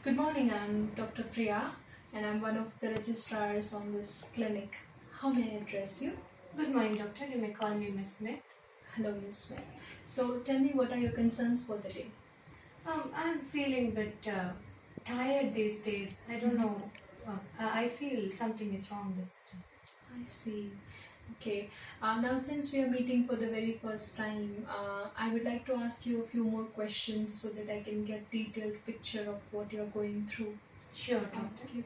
Good morning, I'm Dr. Priya and I'm one of the registrars on this clinic. How may I address you? Good morning, doctor. You may call me Miss Smith. Hello, Ms. Smith. So tell me, what are your concerns for the day? I'm feeling a bit tired these days. I don't know. I feel something is wrong this time. I see. Okay. Now, since we are meeting for the very first time, I would like to ask you a few more questions so that I can get detailed picture of what you're going through. Sure, doctor. Okay.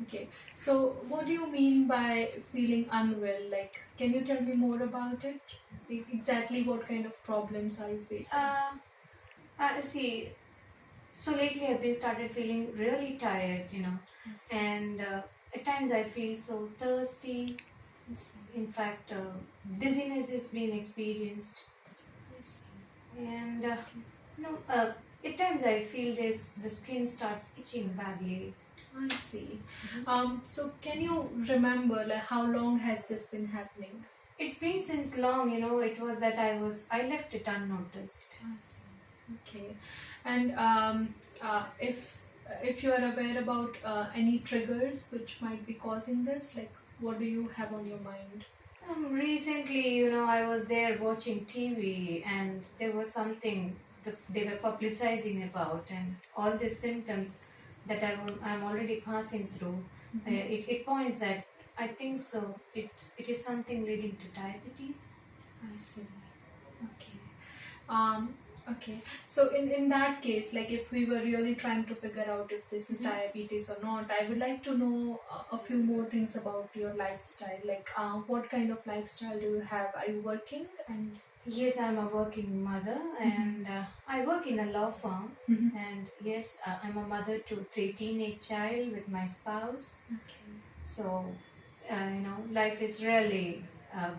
Okay. So, what do you mean by feeling unwell? Like, can you tell me more about it? Exactly what kind of problems are you facing? See, so lately I've been started feeling really tired, Yes. and at times I feel so thirsty. Yes. In fact, dizziness is being experienced, Yes. and at times I feel the skin starts itching badly. I see. So can you remember like how long has this been happening? It's been since long, it was that I left it unnoticed. I see. Okay. And if you are aware about any triggers which might be causing this, like what do you have on your mind? Recently, I was there watching TV and there was something that they were publicizing about, and all the symptoms that I'm already passing through, it points that I think so. It is something leading to diabetes. I see. Okay. Um, okay. So in that case, like if we were really trying to figure out if this is diabetes or not, I would like to know a few more things about your lifestyle. Like what kind of lifestyle do you have? Are you working? And Yes, I'm a working mother, and I work in a law firm. And yes, I'm a mother to 3 teenage child with my spouse. okay. So, life is really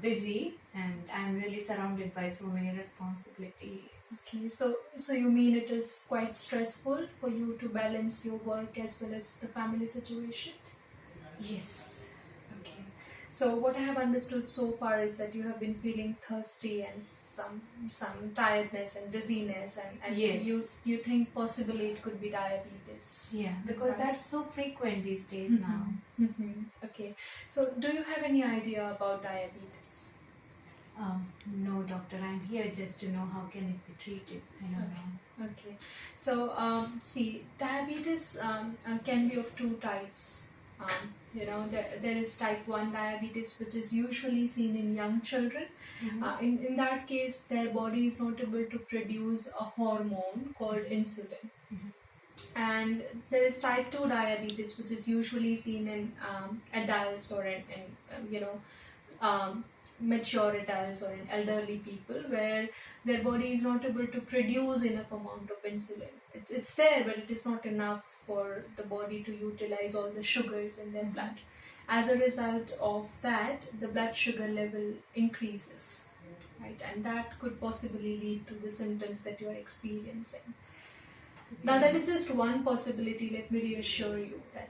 busy, and I'm really surrounded by so many responsibilities. Okay. So you mean it is quite stressful for you to balance your work as well as the family situation? Yes. Okay. So what I have understood so far is that you have been feeling thirsty and some tiredness and dizziness and Yes. you think possibly it could be diabetes. Yeah, because Right. that's so frequent these days now. Okay. So do you have any idea about diabetes? No, doctor, I'm here just to know how can it be treated. I don't know. Okay. So see, diabetes can be of two types. There is type 1 diabetes, which is usually seen in young children. In that case, their body is not able to produce a hormone called insulin. And there is type 2 diabetes, which is usually seen in adults or in mature adults or in elderly people, where their body is not able to produce enough amount of insulin. It's there, but it is not enough for the body to utilize all the sugars in their blood. As a result of that, the blood sugar level increases, right? And that could possibly lead to the symptoms that you are experiencing. Now, that is just one possibility. Let me reassure you that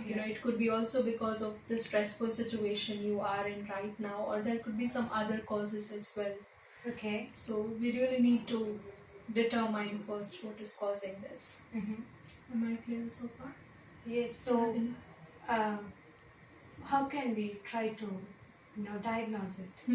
it could be also because of the stressful situation you are in right now, or there could be some other causes as well. Okay. So we really need to determine first what is causing this. Am I clear so far? Yes. So, how can we try to, diagnose it?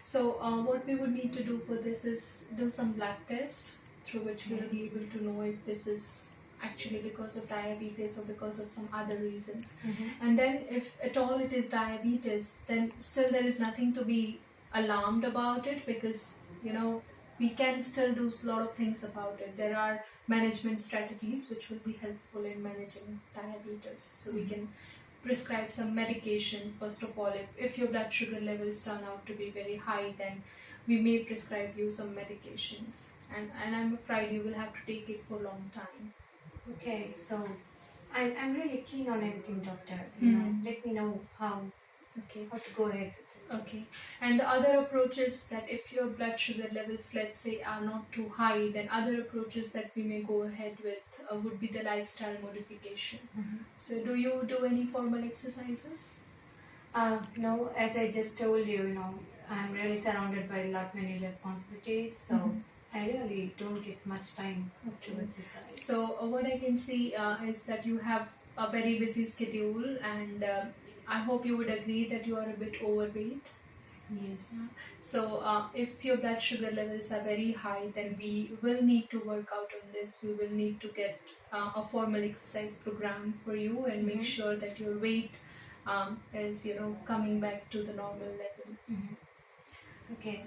So what we would need to do for this is do some blood test through which we'll be able to know if this is actually because of diabetes or because of some other reasons. And then if at all it is diabetes, then still there is nothing to be alarmed about it, because we can still do a lot of things about it. There are management strategies which will be helpful in managing diabetes. So we can prescribe some medications. First of all, if your blood sugar levels turn out to be very high, then we may prescribe you some medications, and I'm afraid you will have to take it for a long time. Okay, so I'm really keen on anything, doctor. Let me know how Okay. to go ahead with it. Okay. And the other approach is that if your blood sugar levels, let's say, are not too high, then other approaches that we may go ahead with would be the lifestyle modification. So do you do any formal exercises? No, as I just told you, I'm really surrounded by many responsibilities. So I really don't get much time to Okay. exercise. So what I can see is that you have a very busy schedule, and I hope you would agree that you are a bit overweight. Yes. So if your blood sugar levels are very high, then we will need to work out on this. We will need to get a formal exercise program for you and make sure that your weight is coming back to the normal level. Okay.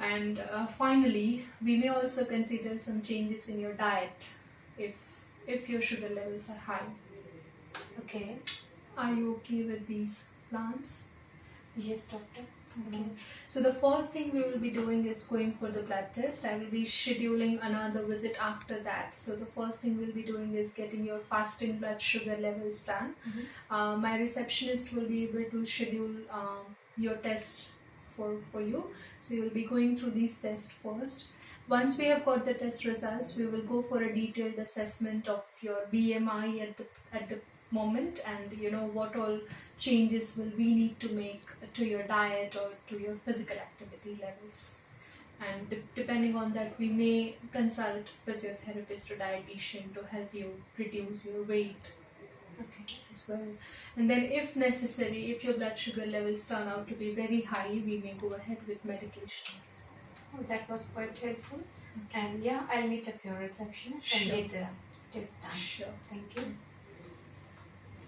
And finally, we may also consider some changes in your diet if your sugar levels are high. Okay. Are you okay with these plans? Yes, doctor. Okay. So the first thing we will be doing is going for the blood test. I will be scheduling another visit after that. So the first thing we'll be doing is getting your fasting blood sugar levels done. My receptionist will be able to schedule your test for you. So you'll be going through these tests first. Once we have got the test results, we will go for a detailed assessment of your BMI at the moment, and what all changes will we need to make to your diet or to your physical activity levels. And depending on that, we may consult physiotherapist or dietitian to help you reduce your weight as well. And then if necessary, if your blood sugar levels turn out to be very high, we may go ahead with medications as well. Oh, that was quite helpful. And yeah, I'll meet up your receptionist and Sure. get the test done. Sure. Thank you.